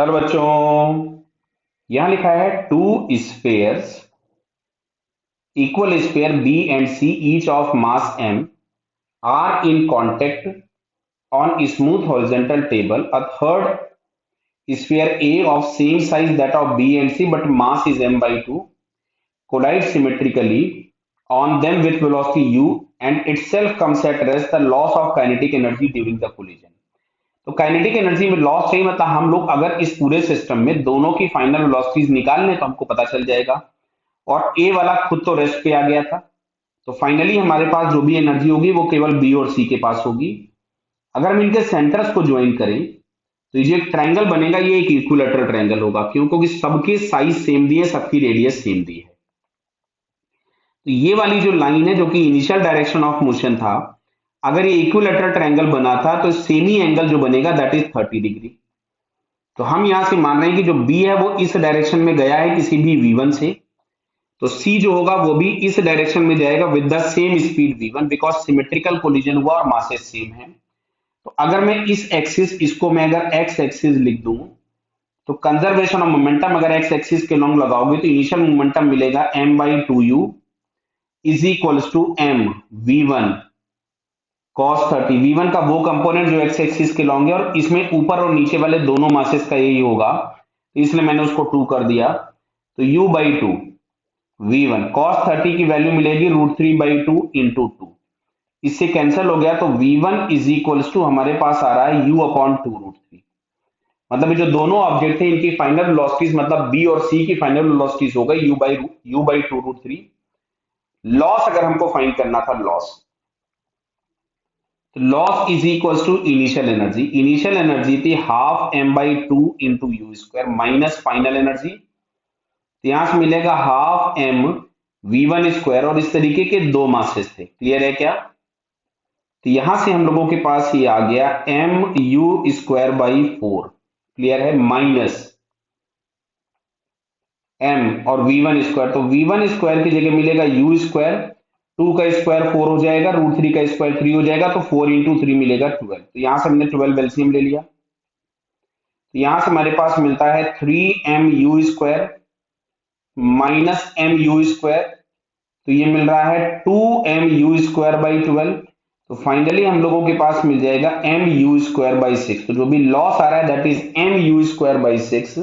Hello बच्चों, यहां लिखा है two spheres equal sphere B and C each of mass m are in contact on smooth horizontal table. A third sphere A of same size that of B and C but mass is m by 2 collide symmetrically on them with velocity u and itself comes at rest. The loss of kinetic energy during the collision. तो kinetic energy में loss चाहिए, मतलब हम लोग अगर इस पूरे system में दोनों की फाइनल वेलोसिटीज निकाल लें तो हमको पता चल जाएगा. और ए वाला खुद तो रेस्ट पे आ गया था, तो फाइनली हमारे पास जो भी एनर्जी होगी वो केवल बी और सी के पास होगी. अगर हम इनके सेंटर्स को ज्वाइन करें तो ये जो एक ट्रायंगल बनेगा ये एक इक्विलेटरल ट्रायंगल होगा. क्यों? क्योंकि सबके साइज सेम दिए, सबकी रेडियस सेम दी है. तो ये वाली जो लाइन है जो कि इनिशियल डायरेक्शन ऑफ मोशन था, अगर ये इक्विलेटरल ट्रायंगल बना था तो सेमी एंगल जो बनेगा दैट इज 30 डिग्री. तो हम यहां से मान रहे हैं कि जो बी है वो इस डायरेक्शन में गया है किसी भी v1 से, तो सी जो होगा वो भी इस डायरेक्शन में जाएगा with the same speed v1 because symmetrical collision हुआ और मासेस सेम है. तो अगर मैं इस एक्सिस, इसको मैं अगर एक्स एक्सिस लिख दूं तो कंजर्वेशन ऑफ मोमेंटम अगर एक्स एक्सिस के लॉन्ग लगाओगे तो इनिशियल मोमेंटम मिलेगा m by 2u is equals to m v1 cos 30. v1 का वो कंपोनेंट जो एक्स एक्सिस के लॉन्ग है और इसमें ऊपर और नीचे वाले दोनों मासेस का यही होगा, तो इसलिए मैंने उसको 2 कर दिया. तो u by 2 v1 cos 30 की वैल्यू मिलेगी √3 by 2 इंटू 2. इससे कैंसिल हो गया तो v1 इज इक्वल्स टू हमारे पास आ रहा है u अपॉन 2 √3. मतलब ये जो दोनों ऑब्जेक्ट थे इनकी फाइनल वेलोसिटीज, मतलब b और c की फाइनल वेलोसिटीज हो गई u by 2 √3. लॉस अगर हमको फाइंड करना था, loss is equals to initial energy. Initial energy थी half m by 2 into u square minus final energy. तो यहां से मिलेगा हाफ m v1 स्क्वायर और इस तरीके के दो मासेस थे. क्लियर है क्या? तो यहां से हम लोगों के पास ये आ गया m u square by 4. Clear है? माइनस m और v1 स्क्वायर, तो v1 स्क्वायर की जगह मिलेगा u स्क्वायर, 2 का स्क्वायर 4 हो जाएगा, √3 का स्क्वायर 3 हो जाएगा, तो 4 इंटू 3 मिलेगा 12. तो यहां से हमने 12 एलसीएम ले लिया. तो यहां से हमारे पास मिलता है 3mu square minus mu square, तो ये मिल रहा है 2mu स्क्वायर बाई 12. तो फाइनली हम लोगों के पास मिल जाएगा mu स्क्वायर बाई 6. तो जो भी लॉस आ रहा है that is mu square by 6.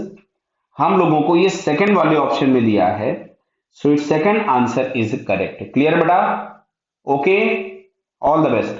हम लोगों को ये सेकंड वाले ऑप्शन में दिया है, so it's second answer is correct. Clear बेटा? Okay, all the best.